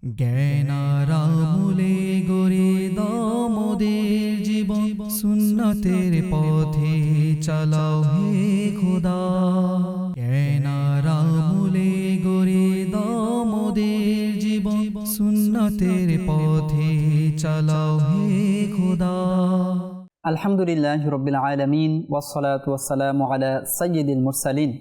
জ্ঞানারামুলে গড়ে দাও মোদের জীবন, সুন্নতের পথে চালাও হে খোদা। জ্ঞানারামুলে গড়ে দাও মোদের জীবন, সুন্নতের পথে চালাও হে খোদা। আলহামদুলিল্লাহি রাব্বিল আলামিন ওয়াসসালাতু ওয়াসসালামু আলা সাইয়্যিদিল মুরসালিন,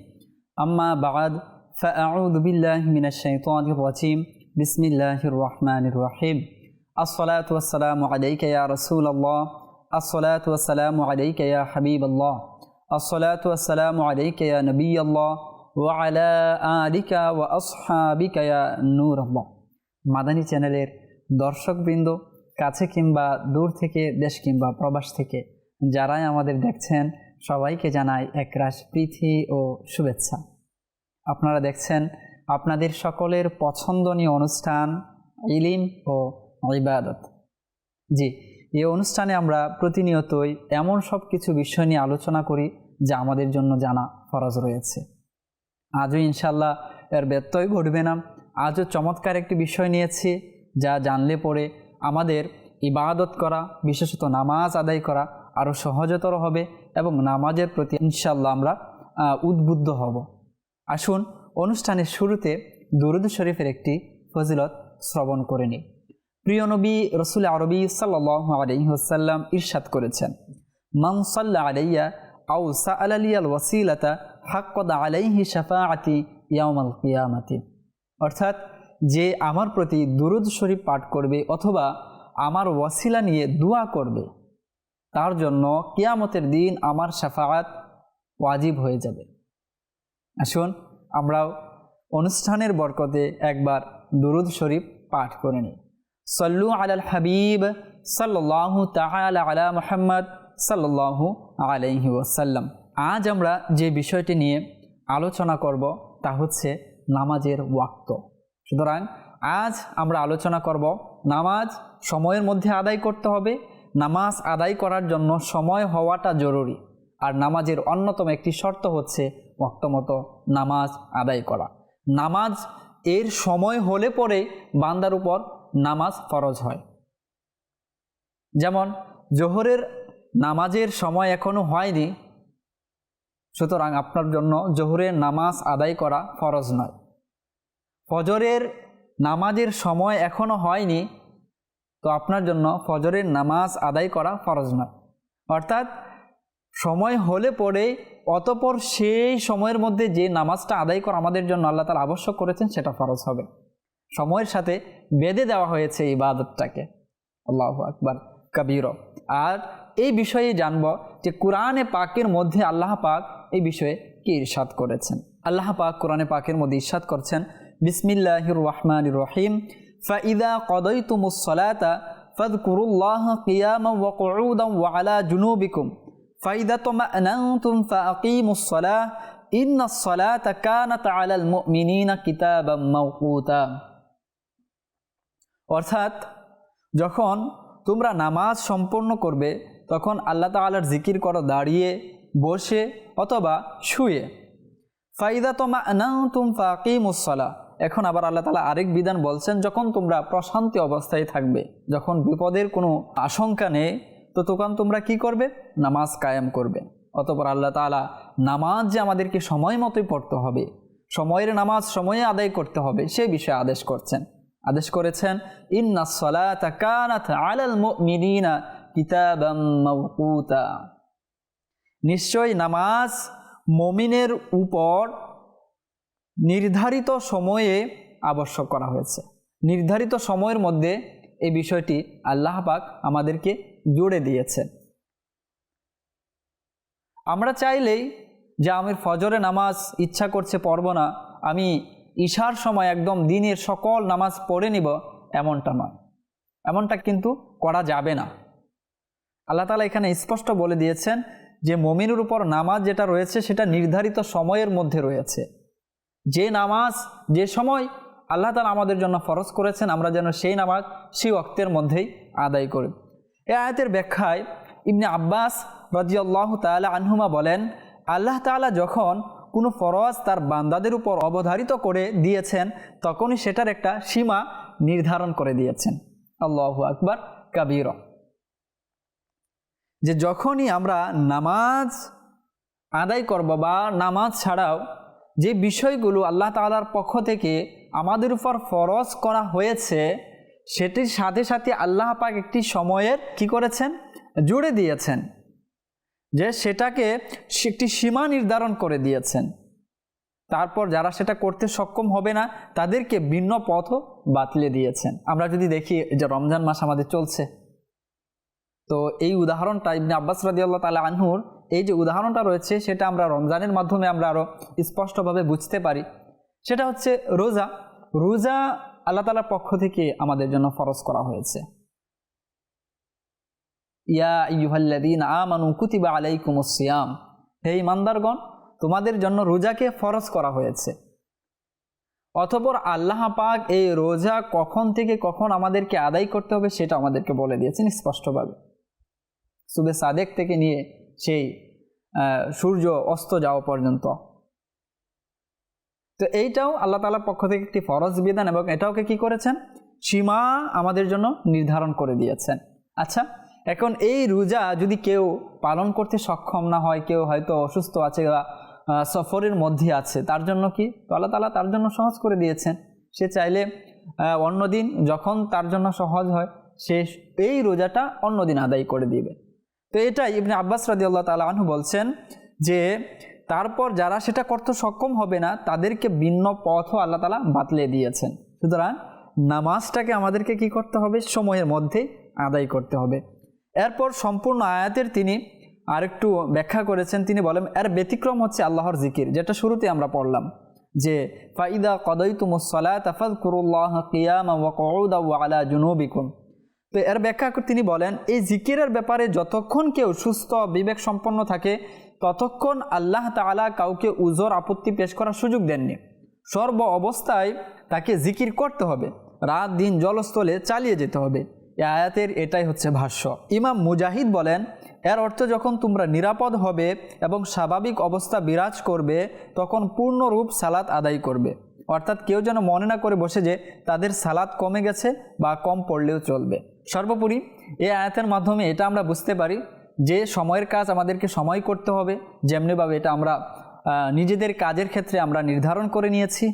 আম্মা বা'দ, ফাআউযু বিল্লাহি মিনাশ শাইতানির রাজীম। বিসমিল্লাহির রহমানির রহিম। আসসালাতু ওয়াসসালামু আলাইকা ইয়া রাসূলাল্লাহ, আসসালাতু ওয়াসসালামু আলাইকা ইয়া হাবিবাল্লাহ, আসসালাতু ওয়াসসালামু আলাইকা ইয়া নবিয়াল্লাহ ওয়া আলা আলিকা ওয়া আসহাবিকা ইয়া নূরাল্লাহ। মাদানী চ্যানেলের দর্শকবৃন্দ, কাছে কিংবা দূর থেকে, দেশ কিংবা প্রবাস থেকে যারাই আমাদের দেখছেন, সবাইকে জানাই একরাশ প্রীতি ও শুভেচ্ছা। আপনারা দেখছেন আপনাদের সকলের পছন্দনীয় অনুষ্ঠান ইলম ও ইবাদত। জি, এই অনুষ্ঠানে আমরা প্রতিনিয়তই এমন সব কিছু বিষয় নিয়ে আলোচনা করি যা আমাদের জন্য জানা ফরজ রয়েছে। আজও ইনশাল্লাহ এর ব্যত্যয় ঘটবে না। আজও চমৎকার একটি বিষয় নিয়েছি যা জানলে পরে আমাদের ইবাদত করা, বিশেষত নামাজ আদায় করা আরও সহজতর হবে এবং নামাজের প্রতি ইনশাল্লাহ আমরা উদ্বুদ্ধ হব। আসুন অনুষ্ঠানের শুরুতে দুরূদ শরীফের একটি ফজিলত শ্রবণ করে নিই। প্রিয় নবী রাসূল আরবি সাল্লাল্লাহু আলাইহি ওয়াসাল্লাম ইরশাদ করেছেন, মান সাল্লা আলাইয়া আও সাআলা লিয়াল ওয়াসিলাতা হাক্কাদা আলাইহি শাফাআতি ইয়াউমাল কিয়ামাতি। অর্থাৎ যে আমার প্রতি দুরূদ শরীফ পাঠ করবে অথবা আমার ওয়াসিলা নিয়ে দোয়া করবে, তার জন্য কিয়ামতের দিন আমার শাফাআত ওয়াজিব হয়ে যাবে। আসুন আমরাও অনুষ্ঠানের বরকতে একবার দুরূদ শরীফ পাঠ করে নিই। সল্লু আলাল হাবিব সাল্লাল্লাহু তাআলা আলা মুহাম্মদ সাল্লাল্লাহু আলাইহি ওয়াসাল্লাম। আজ আমরা যে বিষয়টি নিয়ে আলোচনা করব তা হচ্ছে নামাজের ওয়াক্ত। সুতরাং আজ আমরা আলোচনা করব নামাজ সময়ের মধ্যে আদায় করতে হবে। নামাজ আদায় করার জন্য সময় হওয়াটা জরুরি। আর নামাজের অন্যতম একটি শর্ত হচ্ছে ওয়াক্ত মতো নামাজ আদায় করা। নামাজ এর সময় হলে পরে বান্দার উপর নামাজ ফরজ হয়। যেমন জোহরের নামাজের সময় এখনো হয়নি, সুতরাং আপনার জন্য জোহরের নামাজ আদায় করা ফরজ নয়। ফজরের নামাজের সময় এখনো হয়নি, তো আপনার জন্য ফজরের নামাজ আদায় করা ফরজ নয়। অর্থাৎ সময় হলে পরে অতঃপর সেই সময়ের মধ্যে যে নামাজটা আদায় করা আমাদের জন্য আল্লাহ তাআলা আবশ্যক করেছেন সেটা ফরজ হবে। সময়ের সাথে বেঁধে দেওয়া হয়েছে এই ইবাদতটাকে। আল্লাহু আকবার কবীর। আর এই বিষয়ে জানব যে কোরআনে পাকের মধ্যে আল্লাহ পাক এই বিষয়ে কি ইরশাদ করেছেন। আল্লাহ পাক কোরআনে পাকের মধ্যে ইরশাদ করছেন, বিসমিল্লাহির রহমানির রহিম, ফাইদা কদাইতুমুস সালাতা ফাযকুরুল্লাহা কিয়ামান ওয়া কুউদান ওয়া আলা জুনুবিকুম ফাইদা তুমা'নানতুম ফাআকিমুস সালাহ ইন্নাস সালাতা কানাত আলাল মুমিনিনা কিতাবাম মাওকুতা। অর্থাৎ যখন তোমরা নামাজ সম্পন্ন করবে তখন আল্লাহ তাআলার জিকির করো দাঁড়িয়ে, বসে অথবা শুয়ে। ফাইদা তুমা'নানতুম ফাআকিমুস সালাহ। এখন আবার আল্লাহ তাআলা আরেক বিধান বলছেন, যখন তোমরা প্রশান্তি অবস্থায় থাকবে, যখন বিপদের কোনো আশঙ্কা নেই, তো তখন তোমরা কি করবে? নামাজ কায়েম করবে। অতঃপর আল্লাহ তাআলা নামাজ যে আমাদেরকে সময় মতোই পড়তে হবে, সময়ের নামাজ সময়ে আদায় করতে হবে, সে বিষয়ে আদেশ করেছেন ইন্নাস সালাতা কানাত আলাল মুমিনিনা কিতাবাম মাওকুতা। নিশ্চয় নামাজ মুমিনের উপর নির্ধারিত সময়ে আবশ্যক করা হয়েছে। নির্ধারিত সময়ের মধ্যে এই বিষয়টি আল্লাহ পাক আমাদেরকে জুড়ে দিয়েছেন। আমরা চাইলেই যে আমি ফজরে নামাজ ইচ্ছা করছে পড়ব না, আমি ইশার সময় একদম দিনের সকল নামাজ পড়ে নিব, এমনটা নয়। এমনটা কিন্তু করা যাবে না। আল্লাহ তাআলা এখানে স্পষ্ট বলে দিয়েছেন যে মুমিনের উপর নামাজ যেটা রয়েছে সেটা নির্ধারিত সময়ের মধ্যে রয়েছে। যে নামাজ যে সময় আল্লাহ তাআলা আমাদের জন্য ফরজ করেছেন, আমরা যেন সেই নামাজ সেই ওয়াক্তের মধ্যেই আদায় করি। এই আয়াতের ব্যাখ্যায় ইবনে আব্বাস রাদিয়াল্লাহু তাআলা আনহুমা বলেন, আল্লাহ তাআলা যখন কোনো ফরজ তার বান্দাদের উপর অবধারিত করে দিয়েছেন তখনই সেটার একটা সীমা নির্ধারণ করে দিয়েছেন। আল্লাহু আকবার কাবীরা। যে যখনই আমরা নামাজ আদায় করব বা নামাজ ছাড়াও যে বিষয়গুলো আল্লাহ তাআলার পক্ষ থেকে আমাদের উপর ফরজ করা হয়েছে, সেটির সাথে সাথে আল্লাহ পাক একটি সময়ের কি করেছেন, জুড়ে দিয়েছেন, যে সেটাকে একটি সীমা নির্ধারণ করে দিয়েছেন। তারপর যারা সেটা করতে সক্ষম হবে না তাদেরকে ভিন্ন পথও বাতলে দিয়েছেন। আমরা যদি দেখি যে রমজান মাস আমাদের চলছে, তো এই উদাহরণটা ইবনে আব্বাস রাদিয়াল্লাহু তাআলা আনহুর এই যে উদাহরণটা রয়েছে সেটা আমরা রমজানের মাধ্যমে আমরা আরও স্পষ্টভাবে বুঝতে পারি। সেটা হচ্ছে রোজা। রোজা আল্লাহ তাআলার পক্ষ থেকে আমাদের জন্য ফরজ করা হয়েছে। ইয়া আইয়ুহাল্লাযীনা আমানু কুতিবা আলাইকুমুস সিয়াম, হে ঈমানদারগণ তোমাদের জন্য রোজাকে ফরজ করা হয়েছে। অতঃপর আল্লাহ পাক এই রোজা কখন থেকে কখন আমাদেরকে আদায় করতে হবে সেটা আমাদেরকে বলে দিয়েছেন স্পষ্টভাবে, সুবে সাদেক থেকে নিয়ে সেই সূর্য অস্ত যাওয়া পর্যন্ত। তো এইটাও আল্লাহ তাআলার পক্ষ থেকে একটি ফরজ বিধান এবং এটাওকে কি করেছেন, সীমা আমাদের জন্য নির্ধারণ করে দিয়েছেন। আচ্ছা, এখন এই রোজা যদি কেউ পালন করতে সক্ষম না হয়, কেউ হয়তো অসুস্থ আছে বা সফরের মধ্যে আছে, তার জন্য কি, তো আল্লাহ তাআলা তার জন্য সহজ করে দিয়েছেন। সে চাইলে অন্যদিন যখন তার জন্য সহজ হয় সে এই রোজাটা অন্যদিন আদায় করে দিবে। তো এটাই ইবনে আব্বাস রাদিয়াল্লাহু তাআলা আনহু বলছেন যে তারপর যারা সেটা করতে সক্ষম হবে না তাদেরকে ভিন্ন পথও আল্লাহ তাআলা বাতলে দিয়েছেন। সুতরাং নামাজটাকে আমাদেরকে কি করতে হবে, সময়ের মধ্যে আদায় করতে হবে। এরপর সম্পূর্ণ আয়াতের তিনি আরেকটু ব্যাখ্যা করেছেন। তিনি বলেন এর ব্যতিক্রম হচ্ছে আল্লাহর জিকির, যেটা শুরুতে আমরা পড়লাম যে ফাইদা কদাইতুমুস সালাতা ফাযকুরুল্লাহা কিয়ামান ওয়া কুউদান ওয়া আলা জুনুবিকুম। তো এর ব্যাখ্যা তিনি বলেন এই জিকিরের ব্যাপারে যতক্ষণ কেউ সুস্থ বিবেক সম্পন্ন থাকে ততক্ষণ আল্লাহ তাআলা কাউকে উযর আপত্তি পেশ করার সুযোগ দেননি। সর্ব অবস্থায় তাকে জিকির করতে হবে, রাত দিন জলস্থলে চালিয়ে যেতে হবে। এই আয়াতের এটাই হচ্ছে ভাষ্য। ইমাম মুজাহিদ বলেন এর অর্থ যখন তোমরা নিরাপদ হবে এবং স্বাভাবিক অবস্থা বিরাজ করবে তখন পূর্ণরূপ সালাত আদায় করবে। অর্থাৎ কেউ যেন মনে না করে বসে যে তাদের সালাত কমে গেছে বা কম পড়লেও চলবে। সর্বোপরি এই আয়াতের মাধ্যমে এটা আমরা বুঝতে পারি যে সময়ের কাজ আমাদেরকে সময় করতে হবে, যেমনিভাবে এটা আমরা নিজেদের কাজের ক্ষেত্রে আমরা নির্ধারণ করে নিয়েছি,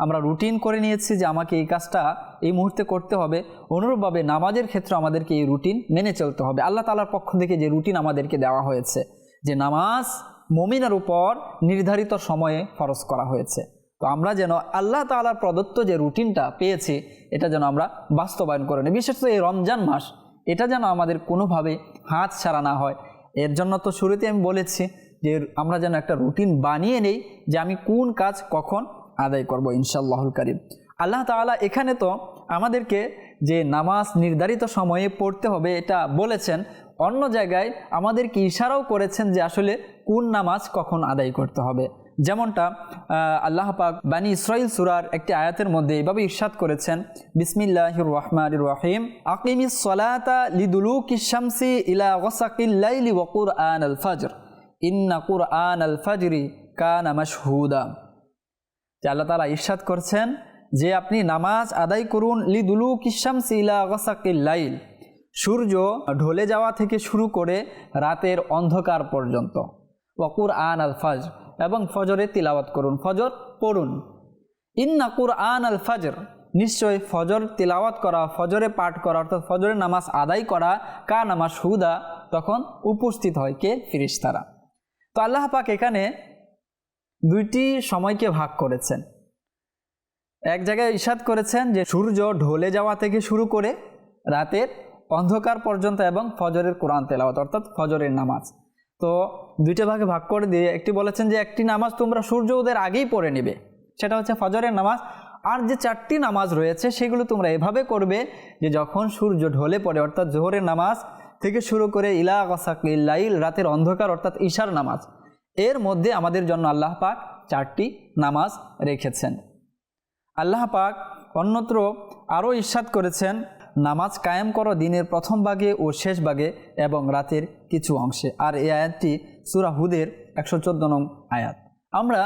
আমরা রুটিন করে নিয়েছি যে আমাকে এই কাজটা এই মুহূর্তে করতে হবে। অনুরূপভাবে নামাজের ক্ষেত্রে আমাদেরকে এই রুটিন মেনে চলতে হবে। আল্লাহ তাআলার পক্ষ থেকে যে রুটিন আমাদেরকে দেওয়া হয়েছে যে নামাজ মুমিনের উপর নির্ধারিত সময়ে ফরজ করা হয়েছে, তো আমরা যেন আল্লাহ তাআলার প্রদত্ত যে রুটিনটা পেয়েছি এটা যেন আমরা বাস্তবায়ন করে নিই। বিশেষত এই রমজান মাস, এটা যেন আমাদের কোনোভাবে হাত ছাড়া না হয়। এর জন্য তো শুরুতে আমি বলেছি যে আমরা যেন একটা রুটিন বানিয়ে নেই যে আমি কোন কাজ কখন আদায় করব ইনশাআল্লাহুল কারীম। আল্লাহ তাআলা এখানে তো আমাদেরকে যে নামাজ নির্ধারিত সময়ে পড়তে হবে এটা বলেছেন, অন্য জায়গায় আমাদেরকে ইশারাও করেছেন যে আসলে কোন নামাজ কখন আদায় করতে হবে। যেমনটা আল্লাহ পাক বানী ইসরাইল সূরার একটি আয়াতের মধ্যে এইভাবে ইরশাদ করেছেন, বিসমিল্লাহির রহমানির রহিম, আকিমিস সালাতা লিদুলুকিশ শামসি ইলা গাসাকিল লাইলি ওয়া কুরআনাল ফাজর ইন্না কুরআনাল ফাজরি কানা মাশহুদা। যে আল্লাহ তাআলা ইরশাদ করছেন যে আপনি নামাজ আদায় করুন লিদুলুকিশ শামসি ইলা গাসাকিল লাইল, সূর্য ঢলে যাওয়া থেকে শুরু করে রাতের অন্ধকার পর্যন্ত, ওয়া কুরআনাল ফাজর, এবং ফজরে তিলাওয়াত করুন, ফজর পড়ুন। ইন্না কুরআনাল ফাজর, নিশ্চয় ফজর তিলাওয়াত করা, ফজরে পাঠ করা অর্থাৎ ফজরের নামাজ আদায় করা, কানা মাশহুদা, তখন উপস্থিত হয় কে, ফেরেশতারা। তো আল্লাহ পাক এখানে দুইটি সময়কে ভাগ করেছেন। এক জায়গায় ইরশাদ করেছেন যে সূর্য ঢলে যাওয়া থেকে শুরু করে রাতের অন্ধকার পর্যন্ত এবং ফজরের কোরআন তেলাওয়াত অর্থাৎ ফজরের নামাজ। তো দুইটা ভাগে ভাগ করে দিয়ে একটি বলেছেন যে একটি নামাজ তোমরা সূর্য উদয়ের আগেই পড়ে নেবে, সেটা হচ্ছে ফজরের নামাজ। আর যে চারটি নামাজ রয়েছে সেগুলো তোমরা এভাবে করবে যে যখন সূর্য ঢলে পড়ে অর্থাৎ জোহরের নামাজ থেকে শুরু করে ইলা গাসাকিল লাইল, রাতের অন্ধকার অর্থাৎ ঈশার নামাজ, এর মধ্যে আমাদের জন্য আল্লাহ পাক চারটি নামাজ রেখেছেন। আল্লাহ পাক অন্যত্র আরও ইরশাদ করেছেন, নামাজ কায়েম করো দিনের প্রথম ভাগে ও শেষ ভাগে এবং রাতের কিছু অংশে। আর এই আয়াতটি সূরা হুদের 114 নং আয়াত। আমরা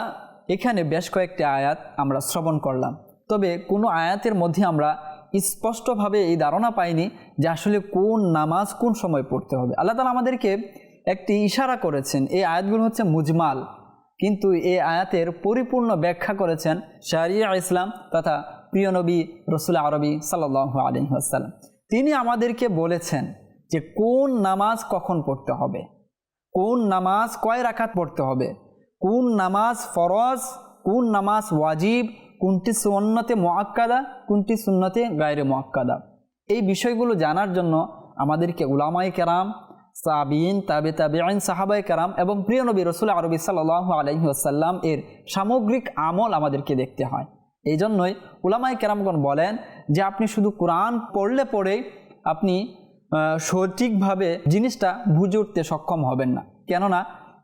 এখানে বেশ কয়েকটি আয়াত আমরা শ্রবণ করলাম, তবে কোনো আয়াতের মধ্যে আমরা স্পষ্টভাবে এই ধারণা পাইনি যে আসলে কোন নামাজ কোন সময় পড়তে হবে। আল্লাহ তাআলা আমাদেরকে একটি ইশারা করেছেন, এই আয়াতগুলো হচ্ছে মুজমাল, কিন্তু এই আয়াতের পরিপূর্ণ ব্যাখ্যা করেছেন শারিয়া ইসলাম তথা প্রিয় নবী রাসূল আরবি সাল্লাল্লাহু আলাইহি ওয়াসাল্লাম। তিনি আমাদেরকে বলেছেন যে কোন নামাজ কখন পড়তে হবে, কোন নামাজ কয় রাকাত পড়তে হবে, কোন নামাজ ফরজ, কোন নামাজ ওয়াজিব, কোনটি সুন্নতে মুআক্কাদা, কোনটি সুন্নতে গায়রে মুআক্কাদা। এই বিষয়গুলো জানার জন্য আমাদেরকে উলামায়ে কেরাম, তাবিঈন, তাবিঈন, সাহাবায়ে কেরাম এবং প্রিয় নবী রাসূল আরবি সাল্লাল্লাহু আলাইহি ওয়াসাল্লাম এর সামগ্রিক আমল আমাদেরকে দেখতে হয়। এই জন্যই উলামায়ে কেরামগণ বলেন যে আপনি শুধু কোরআন পড়লে পড়ে আপনি সঠিকভাবে জিনিসটা বুঝে উঠতে সক্ষম হবেন না। কেননা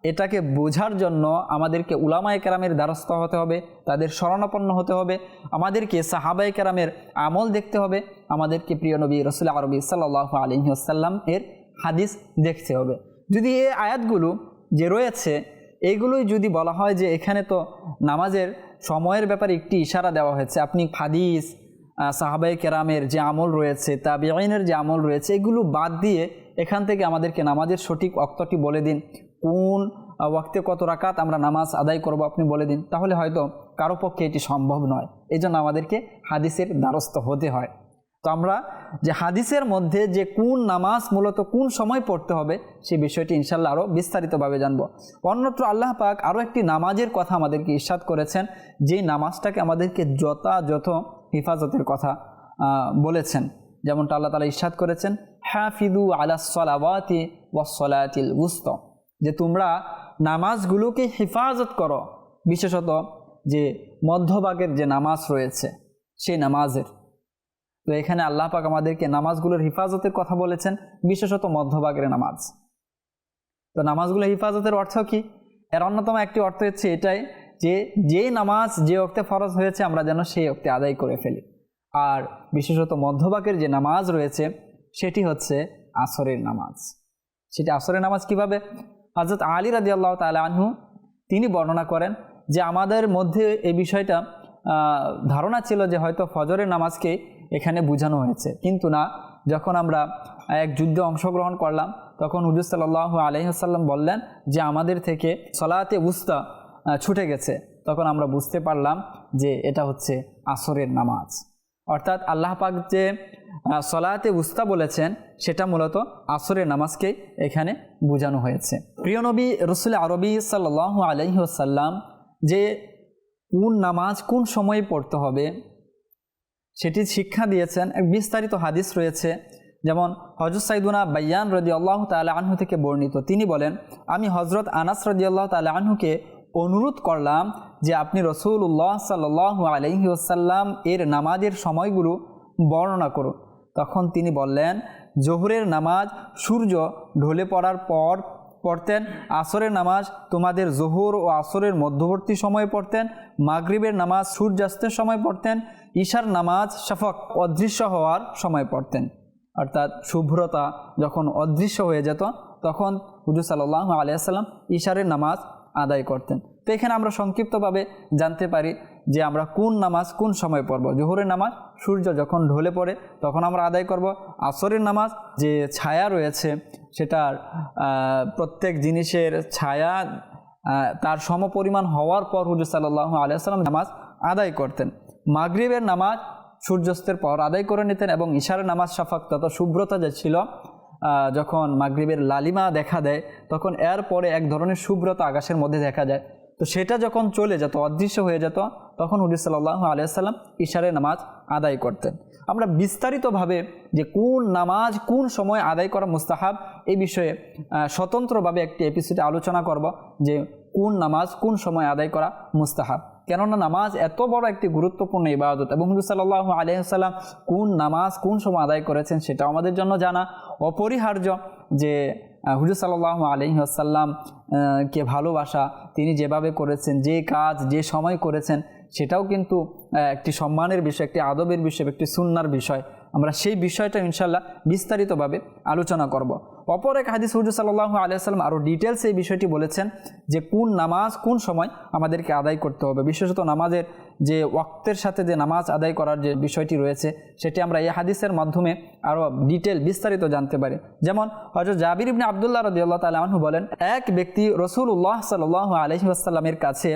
এটাকে বোঝার জন্য আমাদেরকে উলামায়ে কেরামের দ্বারস্থ হতে হবে, তাদের শরণাপন্ন হতে হবে, আমাদেরকে সাহাবায়ে কেরামের আমল দেখতে হবে, আমাদেরকে প্রিয় নবী রাসূল আরবি সাল্লাল্লাহু আলাইহি ওয়াসাল্লাম এর হাদিস দেখতে হবে। যদি এই আয়াতগুলো যে রয়েছে এইগুলোই যদি বলা হয় যে এখানে তো নামাজের সময়ের ব্যাপারে একটি ইশারা দেওয়া হয়েছে, আপনি হাদিস, সাহাবায়ে কেরামের যে আমল রয়েছে, তাবিঈনের যে আমল রয়েছে, এগুলো বাদ দিয়ে এখান থেকে আমাদেরকে নামাজের সঠিক ওয়াক্তটি বলে দিন, কোন ওয়াক্তে কত রাকাত আমরা নামাজ আদায় করব আপনি বলে দিন, তাহলে হয়তো কারো পক্ষে এটি সম্ভব নয়। এই জন্য আমাদেরকে হাদিসের দ্বারস্থ হতে হয়। তো আমরা যে হাদিসের মধ্যে যে কোন নামাজ মূলত কোন সময় পড়তে হবে সেই বিষয়টি ইনশাল্লাহ আরও বিস্তারিতভাবে জানব। অন্যত্র আল্লাহ পাক আরও একটি নামাজের কথা আমাদেরকে ইরশাদ করেছেন, যেই নামাজটাকে আমাদেরকে যথাযথ হিফাজতের কথা বলেছেন। যেমনটা আল্লাহ তাআলা ইরশাদ করেছেন, হাফিদু আলাস সালাওয়াতি ওয়াস সালাতিল উসতা, যে তোমরা নামাজগুলোকে হেফাজত করো, বিশেষত যে মধ্যভাগের যে নামাজ রয়েছে সেই নামাজের। তো এখানে আল্লাহ পাক আমাদেরকে নামাজগুলোর হিফাজতের কথা বলেছেন, বিশেষত মধ্যভাগের নামাজ। তো নামাজগুলো হিফাজতের অর্থ কি? এর অন্যতম একটি অর্থ হচ্ছে এটাই যে যে নামাজ যে ওক্তে ফরজ হয়েছে আমরা যেন সেই ওক্তে আদায় করে ফেলি। আর বিশেষত মধ্যভাগের যে নামাজ রয়েছে সেটি হচ্ছে আসরের নামাজ। সেটি আসরের নামাজ কিভাবে? হযরত আলী রাদিয়াল্লাহু তাআলা আনহু তিনি বর্ণনা করেন যে আমাদের মধ্যে এই বিষয়টা ধারণা ছিল যে হয়তো ফজরের নামাজকে এখানে বোঝানো হয়েছে, কিন্তু না। যখন আমরা এক যুদ্ধে অংশগ্রহণ করলাম তখন হুজুর সাল্লাল্লাহু আলাইহি ওয়াসাল্লাম বললেন যে আমাদের থেকে সলাতে উস্তা ছুটে গেছে। তখন আমরা বুঝতে পারলাম যে এটা হচ্ছে আসরের নামাজ। অর্থাৎ আল্লাহ পাক যে সলাতে উস্তা বলেছেন সেটা মূলত আসরের নামাজকে এখানে বোঝানো হয়েছে। প্রিয় নবী রাসূল আরবি সাল্লাল্লাহু আলাইহি ওয়াসাল্লাম যে কোন নামাজ কোন সময়ে পড়তে হবে সেটি শিক্ষা দিয়েছেন। এক বিস্তারিত হাদিস রয়েছে, যেমন হযরত সাইয়্যিদুনা বায়্যান রাদিয়াল্লাহু তাআলা আনহু থেকে বর্ণিত। তিনি বলেন, আমি হযরত আনাস রাদিয়াল্লাহু তাআলা আনহুকে অনুরোধ করলাম যে আপনি রাসূলুল্লাহ সাল্লাল্লাহু আলাইহি ওয়াসাল্লাম এর নামাজের সময়গুলো বর্ণনা করুন। তখন তিনি বললেন, জোহরের নামাজ সূর্য ঢলে পড়ার পর পড়তেন, আসরের নামাজ তোমাদের জোহর ও আসরের মধ্যবর্তী সময়ে পড়তেন, মাগরিবের নামাজ সূর্যাস্তের সময় পড়তেন, ঈশার নামাজ শাফক অদৃশ্য হওয়ার সময় পড়তেন। অর্থাৎ শুভ্রতা যখন অদৃশ্য হয়ে যেত তখন হুজুর সাল্লাল্লাহু আলাইহি ওয়াসাল্লাম ঈশারের নামাজ আদায় করতেন। তো এখানে আমরা সংক্ষিপ্তভাবে জানতে পারি যে আমরা কোন নামাজ কোন সময় পড়ব। জোহরের নামাজ সূর্য যখন ঢলে পড়ে তখন আমরা আদায় করব। আসরের নামাজ যে ছায়া রয়েছে সেটার প্রত্যেক জিনিসের ছায়া তার সমপরিমাণ হওয়ার পর হুজুর সাল্লাল্লাহু আলাইহি ওয়াসাল্লাম নামাজ আদায় করতেন। মাগরিবের নামাজ সূর্যাস্তের পর আদায় করে নিতেন এবং ঈশারের নামাজ শাফাক তত শুভ্রতা যে ছিল, যখন মাগরিবের লালিমা দেখা দেয় তখন এর পরে এক ধরনের শুভ্রতা আকাশের মধ্যে দেখা যায়। তো সেটা যখন চলে যেত, অদৃশ্য হয়ে যেত, তখন হুজুর সাল্লাল্লাহু আলাইহি ওয়াসাল্লাম ঈশারের নামাজ আদায় করতেন। আমরা বিস্তারিতভাবে যে কোন নামাজ কোন সময় আদায় করা মুস্তাহাব এই বিষয়ে স্বতন্ত্রভাবে একটি এপিসোডে আলোচনা করব যে কোন নামাজ কোন সময় আদায় করা মুস্তাহাব। কেননা নামাজ এত বড় একটি গুরুত্বপূর্ণ ইবাদত এবং হুজুর সাল্লাল্লাহু আলাইহি ওয়াসাল্লাম কোন নামাজ কোন সময় আদায় করেছেন সেটা আমাদের জন্য জানা অপরিহার্য। যে হুজুর সাল্লাল্লাহু আলাইহি ওয়াসাল্লাম কে ভালোবাসা, তিনি যেভাবে করেছেন, যে কাজ যে সময় করেছেন সেটাও কিন্তু একটি সম্মানের বিষয়, একটি আদবের বিষয়, একটি সুন্নার বিষয়। আমরা সেই বিষয়টা ইনশাল্লাহ বিস্তারিতভাবে আলোচনা করব। অপর এক হাদিস হুজুর সাল্লাল্লাহু আলাইহি ওয়াসাল্লাম আরও ডিটেলস এই বিষয়টি বলেছেন যে কোন নামাজ কোন সময় আমাদেরকে আদায় করতে হবে। বিশেষত নামাজের যে ওয়াক্তের সাথে যে নামাজ আদায় করার যে বিষয়টি রয়েছে সেটি আমরা এই হাদিসের মাধ্যমে আরও বিস্তারিত জানতে পারি। যেমন হযরত জাবির ইবনে আব্দুল্লাহ রাদিয়াল্লাহু তাআলা আনহু বলেন, এক ব্যক্তি রাসূলুল্লাহ সাল্লাল্লাহু আলাইহি ওয়াসাল্লামের কাছে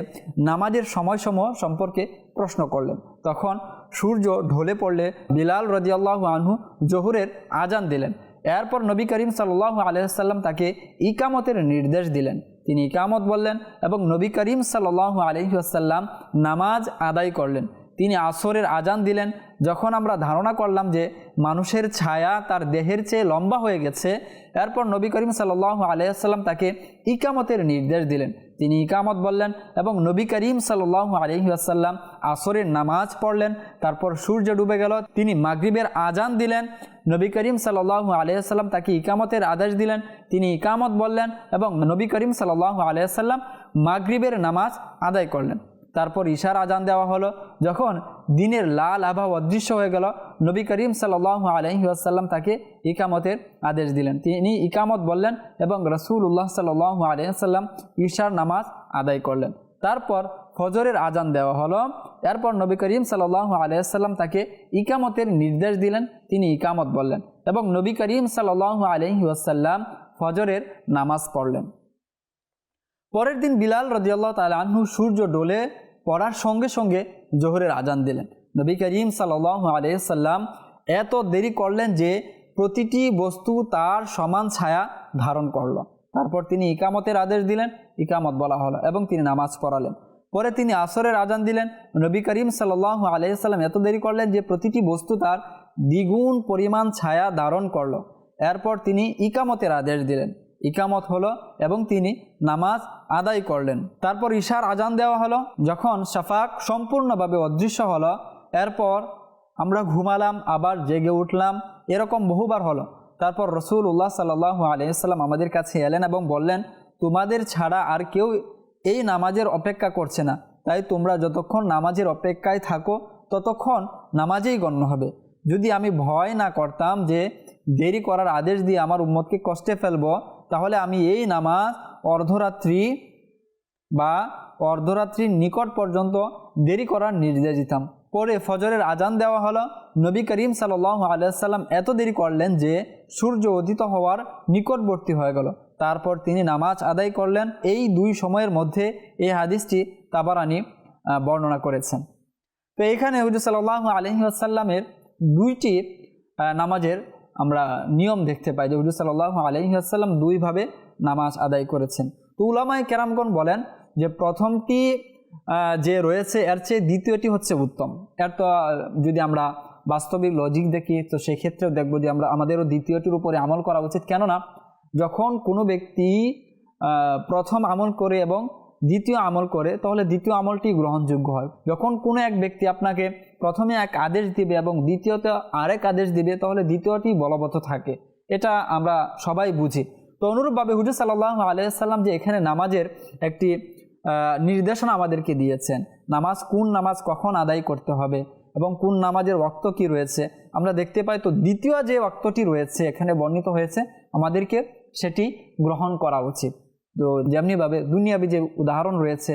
নামাজের সময়সমূহ সম্পর্কে প্রশ্ন করলেন। তখন সূর্য ঢলে পড়লে বিলাল রাদিয়াল্লাহু আনহু জোহরের আজান দিলেন। এরপর নবী করিম সাল্লাল্লাহু আলাইহি ওয়াসাল্লাম তাকে ইকামতের নির্দেশ দিলেন। তিনি ইকামত বললেন এবং নবী করিম সাল্লাল্লাহু আলাইহি ওয়াসাল্লাম নামাজ আদায় করলেন। তিনি আসরের আজান দিলেন। যখন আমরা ধারণা করলাম যে মানুষের ছায়া তার দেহের চেয়ে লম্বা হয়ে গেছে, এরপর নবী করিম সাল্লাল্লাহু আলাইহি ওয়াসাল্লাম তাকে ইকামতের নির্দেশ দিলেন। তিনি ইকামত বললেন এবং নবী করিম সাল্লাল্লাহু আলাইহি ওয়াসাল্লাম আসরের নামাজ পড়লেন। তারপর সূর্য ডুবে গেল, তিনি মাগরিবের আজান দিলেন। নবী করিম সাল্লাল্লাহু আলাইহি ওয়াসাল্লাম তাকে ইকামতের আদেশ দিলেন। তিনি ইকামত বললেন এবং নবী করিম সাল্লাল্লাহু আলাইহি ওয়াসাল্লাম মাগরিবের নামাজ আদায় করলেন। তারপর ইশার আজান দেওয়া হলো। যখন দিনের লাল আভা অদৃশ্য হয়ে গেল, নবী করিম সাল্লাল্লাহু আলাইহি ওয়াসাল্লাম তাকে ইকামতের আদেশ দিলেন। তিনি ইকামত বললেন এবং রাসূলুল্লাহ সাল্লাল্লাহু আলাইহি ওয়াসাল্লাম ইশার নামাজ আদায় করলেন। তারপর ফজরের আজান দেওয়া হলো। এরপর নবী করিম সাল্লাল্লাহু আলাইহি ওয়াসাল্লাম তাকে ইকামতের নির্দেশ দিলেন। তিনি ইকামত বললেন এবং নবী করিম সাল্লাল্লাহু আলাইহি ওয়াসাল্লাম ফজরের নামাজ পড়লেন। পরের দিন বিলাল রাদিয়াল্লাহু তাআলা আনহু সূর্য ডলে পড়ার সঙ্গে সঙ্গে জোহরের আজান দিলেন। নবী করিম সাল্লাল্লাহু আলাইহি ওয়াসাল্লাম এত দেরি করলেন যে প্রতিটি বস্তু তার সমান ছায়া ধারণ করল। তারপর তিনি ইকামতের আদেশ দিলেন, ইকামত বলা হলো এবং তিনি নামাজ পড়ালেন। পরে তিনি আসরের আজান দিলেন। নবী করিম সাল্লাল্লাহু আলাইহি ওয়াসাল্লাম এত দেরি করলেন যে প্রতিটি বস্তু তার দ্বিগুণ পরিমাণ ছায়া ধারণ করল। এরপর তিনি ইকামতের আদেশ দিলেন, ইকামত হলো এবং তিনি নামাজ আদায় করলেন। তারপর ইশার আজান দেওয়া হলো। যখন শাফাক সম্পূর্ণভাবে অদৃশ্য হলো, এরপর আমরা ঘুমালাম, আবার জেগে উঠলাম, এরকম বহুবার হলো। তারপর রাসূলুল্লাহ সাল্লাল্লাহু আলাইহি ওয়াসাল্লাম আমাদের কাছে এলেন এবং বললেন, তোমাদের ছাড়া আর কেউ এই নামাজের অপেক্ষা করছে না, তাই তোমরা যতক্ষণ নামাজের অপেক্ষায় থাকো ততক্ষণ নামাজেই গণ্য হবে। যদি আমি ভয় না করতাম যে দেরি করার আদেশ দিয়ে আমার উম্মতকে কষ্টে ফেলবো, তাহলে আমি এই নামাজ অর্ধরাত্রির নিকট পর্যন্ত দেরি করার নির্দেশ দিতাম। পরে ফজরের আজান দেওয়া হলো। নবী করিম সাল্লাল্লাহু আলাইহি ওয়াসাল্লাম এত দেরি করলেন যে সূর্য উদিত হওয়ার নিকটবর্তী হয়ে গেল। তারপর তিনি নামাজ আদায় করলেন। এই দুই সময়ের মধ্যে এই হাদিসটি তাবারানী বর্ণনা করেছেন। তো এখানে হুজুর সাল্লাল্লাহু আলাইহি ওয়াসাল্লামের দুইটি নামাজের আমরা নিয়ম দেখতে পাই যে হুজুর সাল্লাল্লাহু আলাইহি ওয়াসাল্লাম দুইভাবে নামাজ আদায় করেছেন। তো উলামায়ে কেরামগণ বলেন যে প্রথমটি যে রয়েছে এর চেয়ে দ্বিতীয়টি হচ্ছে উত্তম। এর তো যদি আমরা বাস্তবিক লজিক দেখি তো সেক্ষেত্রেও দেখব যে আমাদেরও দ্বিতীয়টির উপরে আমল করা উচিত। কেননা যখন কোনো ব্যক্তি প্রথম আমল করে এবং দ্বিতীয় আমল করে তাহলে দ্বিতীয় আমলটি গ্রহণযোগ্য হয়। যখন কোনো এক ব্যক্তি আপনাকে প্রথমে এক আদেশ দিবে এবং দ্বিতীয়তে আরেক আদেশ দিবে তাহলে দ্বিতীয়টি বলবৎ থাকে, এটা আমরা সবাই বুঝি। তো অনুরূপভাবে হুজুর সাল্লাল্লাহু আলাইহি ওয়াসাল্লাম যে এখানে নামাজের একটি নির্দেশনা আমাদেরকে দিয়েছেন, কোন নামাজ কখন আদায় করতে হবে এবং কোন নামাজের ওয়াক্ত কি রয়েছে আমরা দেখতে পাই। তো দ্বিতীয় যে ওয়াক্তটি রয়েছে এখানে বর্ণিত হয়েছে, আমাদেরকে সেটি গ্রহণ করা উচিত। তো যেমনিভাবে দুনিয়াবি যে উদাহরণ রয়েছে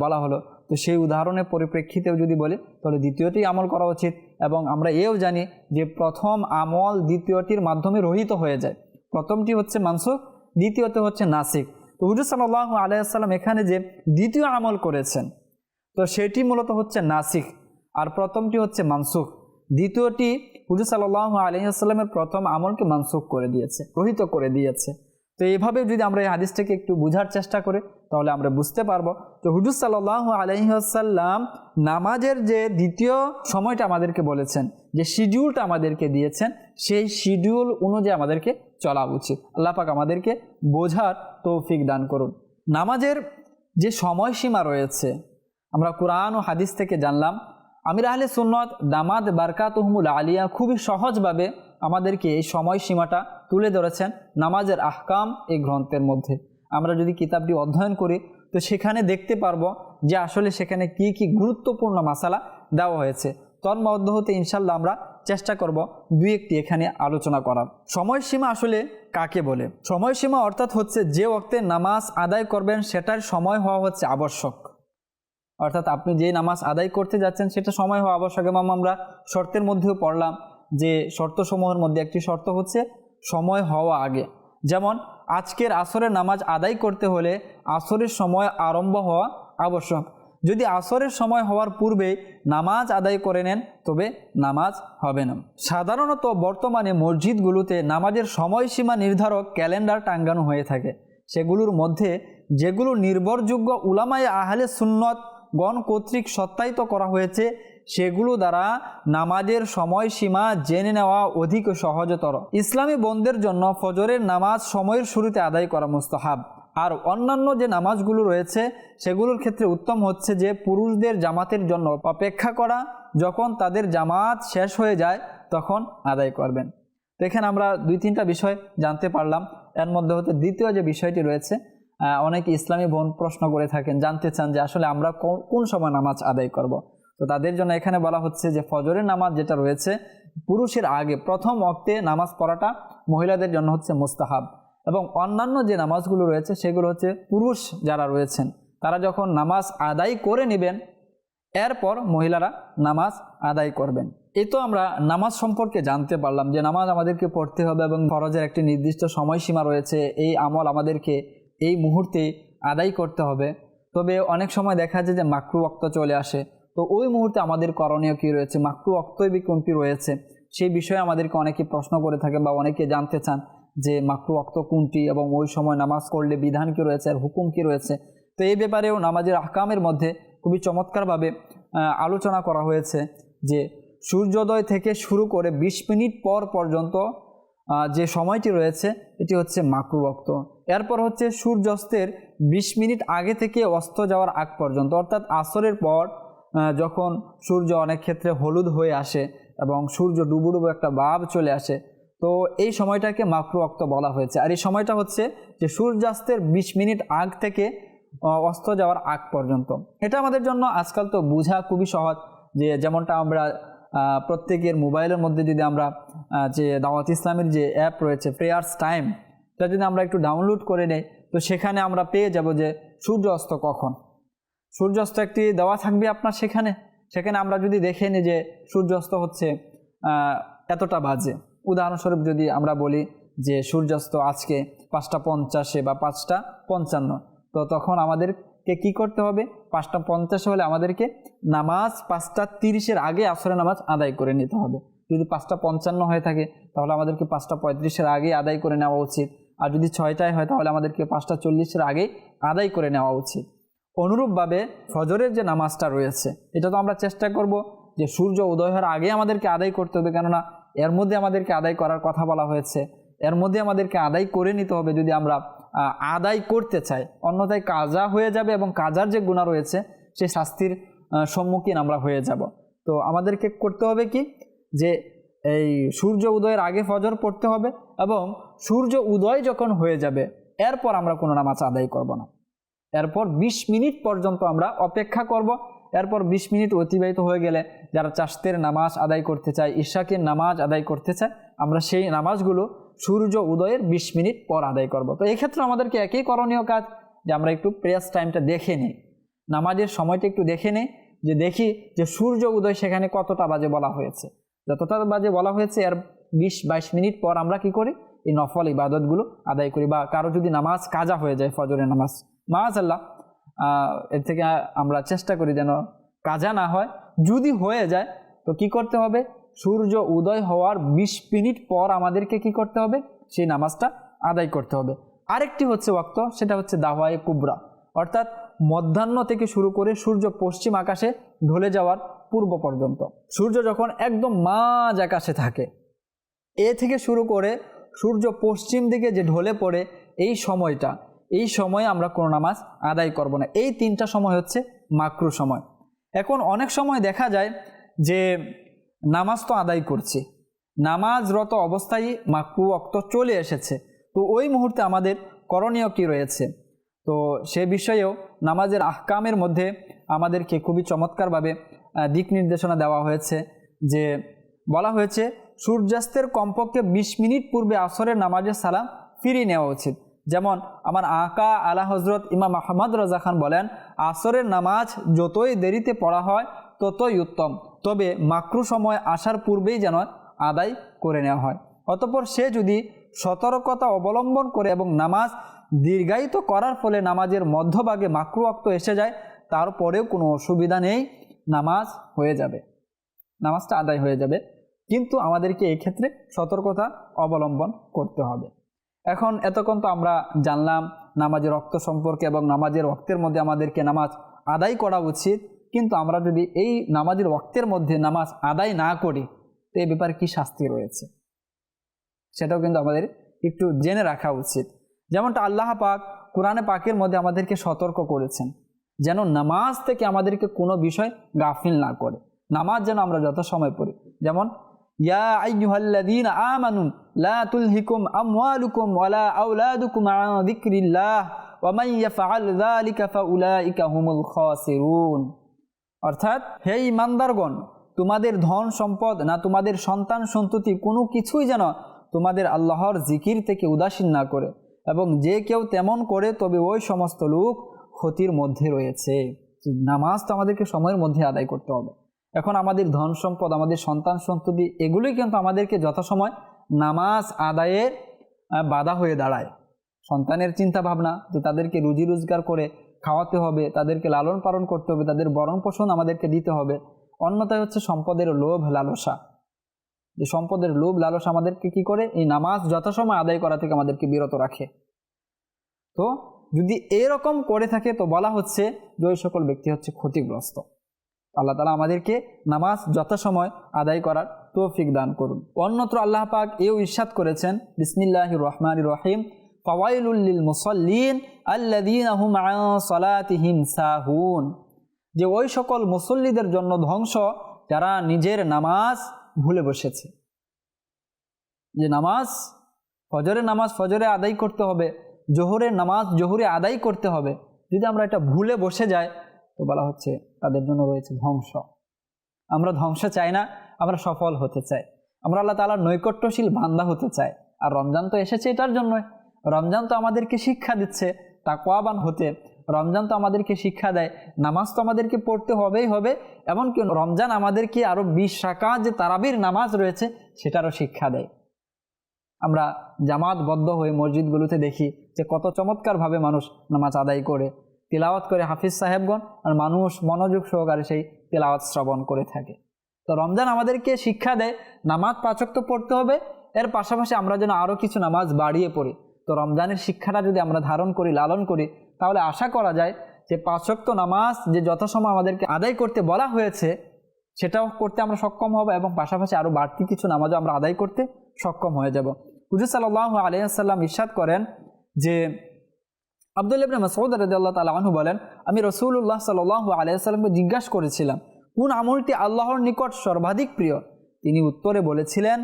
বলা হলো, তো সেই উদাহরণের পরিপ্রেক্ষিতেও যদি বলি তাহলে দ্বিতীয়টি আমল করা উচিত। এবং আমরা এও জানি যে প্রথম আমল দ্বিতীয়টির মাধ্যমে রহিত হয়ে যায়। প্রথমটি হচ্ছে মানসুখ, দ্বিতীয়টি হচ্ছে নাসিখ। তো হুজুর সাল্লাল্লাহু আলাইহি ওয়াসাল্লাম এখানে যে দ্বিতীয় আমল করেছেন তো সেটি মূলত হচ্ছে নাসিখ আর প্রথমটি হচ্ছে মানসুখ। দ্বিতীয়টি হুজুর সাল্লাল্লাহু আলাইহি ওয়াসাল্লামের প্রথম আমলকে মানসুখ করে দিয়েছে, রহিত করে দিয়েছে। তো এইভাবে যদি আমরা এই হাদিসটাকে একটু বোঝার চেষ্টা করি তাহলে আমরা বুঝতে পারবো তো হুজুর সাল্লাল্লাহু আলাইহি ওয়াসাল্লাম নামাজের যে দ্বিতীয় সময়টা আমাদেরকে বলেছেন, যে শিডিউলটা আমাদেরকে দিয়েছেন, সেই শিডিউল অনুযায়ী আমাদেরকে চলা উচিত। আল্লাহ পাক আমাদেরকে বোঝার তৌফিক দান করুন। নামাজের যে সময়সীমা রয়েছে আমরা কুরআন ও হাদিস থেকে জানলাম। আমির আহলে সুন্নাত দামাত বারকাতুহুমুল আলিয়া খুবই সহজভাবে আমাদেরকে এই সময়সীমাটা তুলে ধরেছেন নামাজের আহকাম এই গ্রন্থের মধ্যে। আমরা যদি কিতাবটি অধ্যয়ন করি তো সেখানে দেখতে পারবো যে আসলে সেখানে কি কি গুরুত্বপূর্ণ মাসালা দেওয়া হয়েছে। তন্মধ্য হতে ইনশাল্লাহ আমরা চেষ্টা করব দুই একটি এখানে আলোচনা করার। সময়সীমা আসলে কাকে বলে? সময়সীমা অর্থাৎ হচ্ছে যে ওয়াক্তে নামাজ আদায় করবেন সেটার সময় হওয়া হচ্ছে আবশ্যক। অর্থাৎ আপনি যে নামাজ আদায় করতে যাচ্ছেন সেটা সময় হওয়া আবশ্যক। এবং আমরা শর্তের মধ্যেও পড়লাম যে শর্তসমূহের মধ্যে একটি শর্ত হচ্ছে সময় হওয়া আগে। যেমন আজকের আসরের নামাজ আদায় করতে হলে আসরের সময় আরম্ভ হওয়া আবশ্যক। যদি আসরের সময় হওয়ার পূর্বে নামাজ আদায় করে নেন তবে নামাজ হবে না। সাধারণত বর্তমানে মসজিদগুলোতে নামাজের সময়সীমা নির্ধারক ক্যালেন্ডার টাঙ্গানো হয়ে থাকে। সেগুলোর মধ্যে যেগুলো নির্ভরযোগ্য উলামায়ে আহলে সুন্নত গণ কর্তৃক সত্যায়িত করা হয়েছে সেগুলো দ্বারা নামাজের সময়সীমা জেনে নেওয়া অধিক সহজতর। ইসলামী বন্ধের জন্য ফজরের নামাজ সময়ের শুরুতে আদায় করা মুস্তাহাব। আর অন্যান্য যে নামাজগুলো রয়েছে সেগুলোর ক্ষেত্রে উত্তম হচ্ছে যে পুরুষদের জামাতের জন্য অপেক্ষা করা, যখন তাদের জামাত শেষ হয়ে যায় তখন আদায় করবেন। তো এখানে আমরা 2-3টা বিষয় জানতে পারলাম। এর মধ্যে হতে দ্বিতীয় যে বিষয়টি রয়েছে, অনেকে ইসলামী বোন প্রশ্ন করে থাকেন, জানতে চান যে আসলে আমরা কোন সময় নামাজ আদায় করব। তো তাদের জন্য এখানে বলা হচ্ছে যে ফজরের নামাজ যেটা রয়েছে পুরুষের আগে প্রথম ওয়াক্তে নামাজ পড়াটা মহিলাদের জন্য হচ্ছে মুস্তাহাব। এবং অন্যান্য যে নামাজগুলো রয়েছে সেগুলো হচ্ছে পুরুষ যারা রয়েছেন তারা যখন নামাজ আদায় করে নেবেন এরপর মহিলারা নামাজ আদায় করবেন। এই তো আমরা নামাজ সম্পর্কে জানতে পারলাম যে নামাজ আমাদেরকে পড়তে হবে এবং ফরজের একটি নির্দিষ্ট সময়সীমা রয়েছে, এই আমল আমাদেরকে এই মুহূর্তে আদায় করতে হবে। তবে অনেক সময় দেখা যায় যে মাকরু ওয়াক্ত চলে আসে, তো ওই মুহূর্তে আমাদের করণীয় কী রয়েছে, মাকরু ওয়াক্তই কোনটি রয়েছে সেই বিষয়ে আমাদেরকে অনেকে প্রশ্ন করে থাকে বা অনেকে জানতে চান যে মাকরু ওয়াক্ত কোনটি এবং ওই সময় নামাজ পড়লে বিধান কী রয়েছে আর হুকুম কী রয়েছে। তো এই ব্যাপারেও নামাজের আহকামের মধ্যে খুবই চমৎকারভাবে আলোচনা করা হয়েছে যে সূর্যোদয় থেকে শুরু করে 20 মিনিট পর পর্যন্ত যে সময়টি রয়েছে এটি হচ্ছে মাকরু ওয়াক্ত। এরপর হচ্ছে সূর্যাস্তের 20 মিনিট আগে থেকে অস্ত যাওয়ার আগ পর্যন্ত, অর্থাৎ আসরের পর যখন সূর্য অনেক ক্ষেত্রে হলুদ হয়ে আসে এবং সূর্য ডুবু ডুবু একটা ভাব চলে আসে, তো এই সময়টাকে মাকরু ওয়াক্ত বলা হয়েছে। আর এই সময়টা হচ্ছে যে সূর্যাস্তের 20 মিনিট আগ থেকে অস্ত যাওয়ার আগ পর্যন্ত। এটা আমাদের জন্য আজকাল তো বোঝা খুবই সহজ, যে যেমনটা আমরা প্রত্যেকের মোবাইলের মধ্যে যদি আমরা যে দাওয়াত ইসলামের যে অ্যাপ রয়েছে প্রেয়ার্স টাইম, এটা যদি আমরা একটু ডাউনলোড করে নেই তো সেখানে আমরা পেয়ে যাব যে সূর্যাস্ত কখন। সূর্যাস্ত একটি দেওয়া থাকবে আপনার সেখানে আমরা যদি দেখে নিই যে সূর্যাস্ত হচ্ছে এতটা বাজে, উদাহরণস্বরূপ যদি আমরা বলি যে সূর্যাস্ত আজকে 5:50 বা 5:55, তো তখন আমাদেরকে কি করতে হবে, 5:50 হলে আমাদেরকে নামাজ 5:30 আগে আসরের নামাজ আদায় করে নিতে হবে। যদি 5:55 হয়ে থাকে তাহলে আমাদেরকে 5:35 আগে আদায় করে নেওয়া উচিত। আর যদি 6টায় হয় তাহলে আমাদেরকে 5:40 আগে আদায় করে নেওয়া উচিত। অনুরূপভাবে ফজরের যে নামাজটা রয়েছে এটা তো আমরা চেষ্টা করব যে সূর্য উদয় হওয়ার আগে আমাদেরকে আদায় করতে হবে, কেননা এর মধ্যে আমাদেরকে আদায় করার কথা বলা হয়েছে, এর মধ্যে আমাদেরকে আদায় করে নিতে হবে যদি আমরা আদায় করতে চাই। অন্যথায় কাজা হয়ে যাবে এবং কাজার যে গুনাহ রয়েছে সেই শাস্তির সম্মুখীন আমরা হয়ে যাব। তো আমাদেরকে করতে হবে কি, যে এই সূর্য উদয়ের আগে ফজর পড়তে হবে এবং সূর্য উদয় যখন হয়ে যাবে এরপর আমরা কোনো নামাজ আদায় করব না। এরপর 20 মিনিট পর্যন্ত আমরা অপেক্ষা করব। এরপর 20 মিনিট অতিবাহিত হয়ে গেলে যারা চাশতের নামাজ আদায় করতে চায়, ইশাকের নামাজ আদায় করতে চায়, আমরা সেই নামাজগুলো সূর্য উদয়ের 20 মিনিট পর আদায় করব। তো এক্ষেত্রে আমাদেরকে একই করণীয় কাজ যে আমরা একটু প্রেয়ার টাইমটা দেখে নিই, নামাজের সময়টা একটু দেখে নিই, যে দেখি যে সূর্য উদয় সেখানে কতটা বাজে বলা হয়েছে। যতটা বাজে বলা হয়েছে এর 20-22 মিনিট পর আমরা কি করি, এই নফল ইবাদতগুলো আদায় করি। বা কারো যদি নামাজ কাজা হয়ে যায় ফজরের নামাজ, মাআযাল্লাহ, এর থেকে আমরা চেষ্টা করি যেন কাজা না হয়। যদি হয়ে যায় তো কি করতে হবে, সূর্য উদয় হওয়ার 20 মিনিট পর আমাদেরকে কি করতে হবে, সেই নামাজটা আদায় করতে হবে। আরেকটি হচ্ছে ওয়াক্ত, সেটা হচ্ছে দাওয়ায়ে কুবরা, অর্থাৎ মধ্যাহ্ন থেকে শুরু করে সূর্য পশ্চিম আকাশে ঢলে যাওয়ার পূর্ব পর্যন্ত। সূর্য যখন একদম মাঝ আকাশে থাকে এ থেকে শুরু করে সূর্য পশ্চিম দিকে যে ঢলে পড়ে এই সময়ে আমরা কোনো নামাজ আদায় করব না। এই 3টা সময় হচ্ছে মাকরু সময়। এখন অনেক সময় দেখা যায় যে নামাজ তো আদায় করছি, নামাজরত অবস্থায় মাকরু ওয়াক্ত চলে এসেছে, তো ওই মুহূর্তে আমাদের করণীয় কি রয়েছে, তো সে বিষয়েও নামাজের আহকামের মধ্যে আমাদেরকে খুবই চমৎকারভাবে দিক নির্দেশনা দেওয়া হয়েছে। যে বলা হয়েছে সূর্যাস্তের কমপক্ষে 20 মিনিট পূর্বে আসরের নামাজের সালাম ফিরিয়ে নেওয়া উচিত। যেমন আমার আকা আলা হজরত ইমাম আহমদ রাজা খান বলেন, আসরের নামাজ যতই দেরিতে পড়া হয় ততই উত্তম, তবে মাকরু সময় আসার পূর্বেই যেন আদায় করে নেওয়া হয়। অতঃপর সে যদি সতর্কতা অবলম্বন করে এবং নামাজ দীর্ঘায়িত করার ফলে নামাজের মধ্যভাগে মাকরু ওয়াক্ত এসে যায়, তারপরেও কোনো অসুবিধা নেই, নামাজ হয়ে যাবে, নামাজটা আদায় হয়ে যাবে। কিন্তু আমাদেরকে এই ক্ষেত্রে সতর্কতা অবলম্বন করতে হবে। এখন এতক্ষণ তো আমরা জানলাম নামাজের ওয়াক্ত সম্পর্কে এবং নামাজের ওয়াক্তের মধ্যে আমাদেরকে নামাজ আদায় করা উচিত। কিন্তু আমরা যদি এই নামাজের ওয়াক্তের মধ্যে নামাজ আদায় না করি, তো এই ব্যাপারে কী শাস্তি রয়েছে সেটাও কিন্তু আমাদের একটু জেনে রাখা উচিত। যেমনটা আল্লাহ পাক কোরআনে পাকের মধ্যে আমাদেরকে সতর্ক করেছেন যেন নামাজ থেকে আমাদেরকে কোনো বিষয় গাফিল না করে, নামাজ যেন আমরা যত সময় পড়ি। যেমন ইয়া আইয়ুহাল্লাযীনা আমানু লা তুলহিকুম আমওয়ালুকুম ওয়ালা আওলাদুকুম আন যিকরিল্লাহ ওয়া মান ইয়াফআল যালিকা ফাউলাইকা হুমুল খাসিরুন। অর্থাৎ হে ঈমানদারগণ, তোমাদের ধন সম্পদ না তোমাদের সন্তান সন্ততি কোনো কিছুই যেন তোমাদের আল্লাহর জিকির থেকে উদাসীন না করে, এবং যে কেউ তেমন করে তবে ওই সমস্ত লোক ক্ষতির মধ্যে রয়েছে। নামাজ তো আমাদেরকে সময়ের মধ্যে আদায় করতে হবে। এখন আমাদের ধন সম্পদ, আমাদের সন্তান সন্ততি, এগুলোই কিন্তু আমাদেরকে যথাসময় নামাজ আদায়ের বাধা হয়ে দাঁড়ায়। সন্তানের চিন্তা ভাবনা যে তাদেরকে রুজি রোজগার করে খাওয়াতে হবে, তাদেরকে লালন পালন করতে হবে, তাদের ভরণ পোষণ আমাদেরকে দিতে হবে। অন্যথায় হচ্ছে সম্পদের লোভ লালসা, যে সম্পদের লোভ লালসা আমাদেরকে কি করে, এই নামাজ যথাসময় আদায় করা থেকে আমাদেরকে বিরত রাখে। তো যদি এরকম করে থাকে তো বলা হচ্ছে যে ওই সকল ব্যক্তি হচ্ছে ক্ষতিগ্রস্ত। আল্লাহ তাআলা আমাদেরকে নামাজ যথাসময় আদায় করার তৌফিক দান করুন। অন্যত্র আল্লাহ পাক এও ইরশাদ করেছেন, বিসমিল্লাহির রহমানির রহিম, ফাওয়াইলুল লিল মুসাল্লিন আল্লাযীনা হুম আন সালাতিহিম সাহুন, যে ওই সকল মুসল্লিদের জন্য ধ্বংস যারা নিজের নামাজ ভুলে বসেছে। যে নামাজ, ফজরের নামাজ ফজরে আদায় করতে হবে, জোহরের নামাজ জোহরে আদায় করতে হবে, যদি আমরা এটা ভুলে বসে যাই তো বলা হচ্ছে তাদের জন্য রয়েছে ধ্বংস। আমরা ধ্বংস চাই না, আমরা সফল হতে চাই, আমরা আল্লাহ তাআলার নৈকট্যশীল বান্দা হতে চাই। আর রমজান তো এসেছে এটার জন্যই। রমজান তো আমাদেরকে শিক্ষা দিচ্ছে তাকওয়াবান হতে। রমজান তো আমাদেরকে শিক্ষা দেয় নামাজ তো আমাদেরকে পড়তে হবেই হবে। এমনকি রমজান আমাদেরকে আরও 20 রাকাত যে তারাবির নামাজ রয়েছে সেটারও শিক্ষা দেয়। আমরা জামাতবদ্ধ হয়ে মসজিদগুলোতে দেখি যে কত চমৎকারভাবে মানুষ নামাজ আদায় করে, তিলাওয়াত করে হাফিজ সাহেবগণ, আর মানুষ মনোযোগ সহকারে সেই তিলাওয়াত শ্রবণ করে থাকে। তো রমজান আমাদেরকে শিক্ষা দেয় নামাজ 5 ওয়াক্ত পড়তে হবে, এর পাশাপাশি আমরা যেন আরও কিছু নামাজ বাড়িয়ে পড়ি। তো রমজানের শিক্ষাটা যদি আমরা ধারণ করি, লালন করি, তাহলে আশা করা যায় যে 5 ওয়াক্ত নামাজ যে যথাসময় আমাদেরকে আদায় করতে বলা হয়েছে সেটাও করতে আমরা সক্ষম হব, এবং পাশাপাশি আরও বাড়তি কিছু নামাজও আমরা আদায় করতে সক্ষম হয়ে যাব। হুজুর সাল্লাল্লাহু আলাইহি ওয়াসাল্লাম ইরশাদ করেন যে, আব্দুল্লাহ ইবনে মাসউদ রাদিয়াল্লাহু তাআলা আনহু বলেন, আমি রাসূলুল্লাহ সাল্লাল্লাহু আলাইহি ওয়াসাল্লামকে জিজ্ঞাসা করেছিলাম কোন আমলটি আল্লাহর নিকট সর্বাধিক প্রিয়। তিনি উত্তরে বলেছিলেন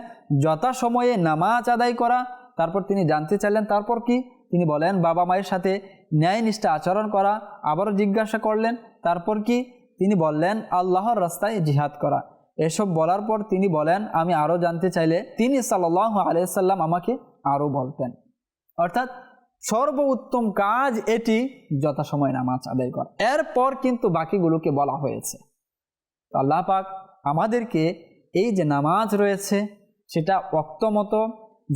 যথাসময়ে নামাজ আদায় করা। তারপর তিনি জানতে চাইলেন তারপর কি? তিনি বলেন বাবা মায়ের সাথে ন্যায়নিষ্ঠ আচরণ করা। আবারও জিজ্ঞাসা করলেন তারপর কি? তিনি বললেন আল্লাহর রাস্তায় জিহাদ করা। এসব বলার পর তিনি বলেন আমি আরও জানতে চাইলে তিনি সাল্লাল্লাহু আলাইহি সাল্লাম আমাকে আরও বলতেন। অর্থাৎ সর্বোত্তম কাজ এটি যথাসময়ে নামাজ আদায় করা। এরপর কিন্তু বাকিগুলোকে বলা হয়েছে। তো আল্লাহ পাক আমাদেরকে এই যে নামাজ রয়েছে সেটা ওয়াক্তমতো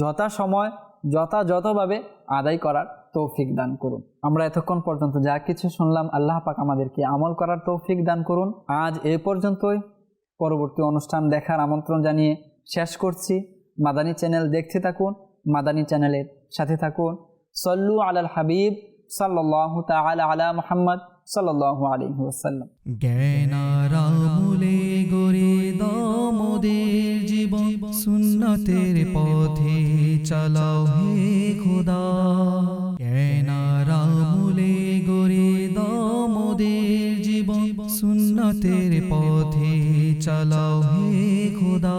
যথাসময় যথাযথভাবে আদায় করার তৌফিক দান করুন। আমরা এতক্ষণ পর্যন্ত যা কিছু শুনলাম আল্লাহ পাক আমাদেরকে আমল করার তৌফিক দান করুন। আজ এ পর্যন্তই। পরবর্তী অনুষ্ঠান দেখার আমন্ত্রণ জানিয়ে শেষ করছি। মাদানী চ্যানেল দেখতে থাকুন, মাদানী চ্যানেলের সাথে থাকুন। সল্লু আলাল হাবিব সাল্লাল্লাহু তাআলা আলা মুহাম্মদ সাল্লাল্লাহু আলাইহি ওয়াসাল্লাম। জ্ঞানারামুলে গড়ে দাও মোদের জীবন, সুন্নতের পথে চালাও হে খোদা। জ্ঞানারামুলে গড়ে দাও মোদের জীবন, সুন্নতের পথে চালাও হে খোদা।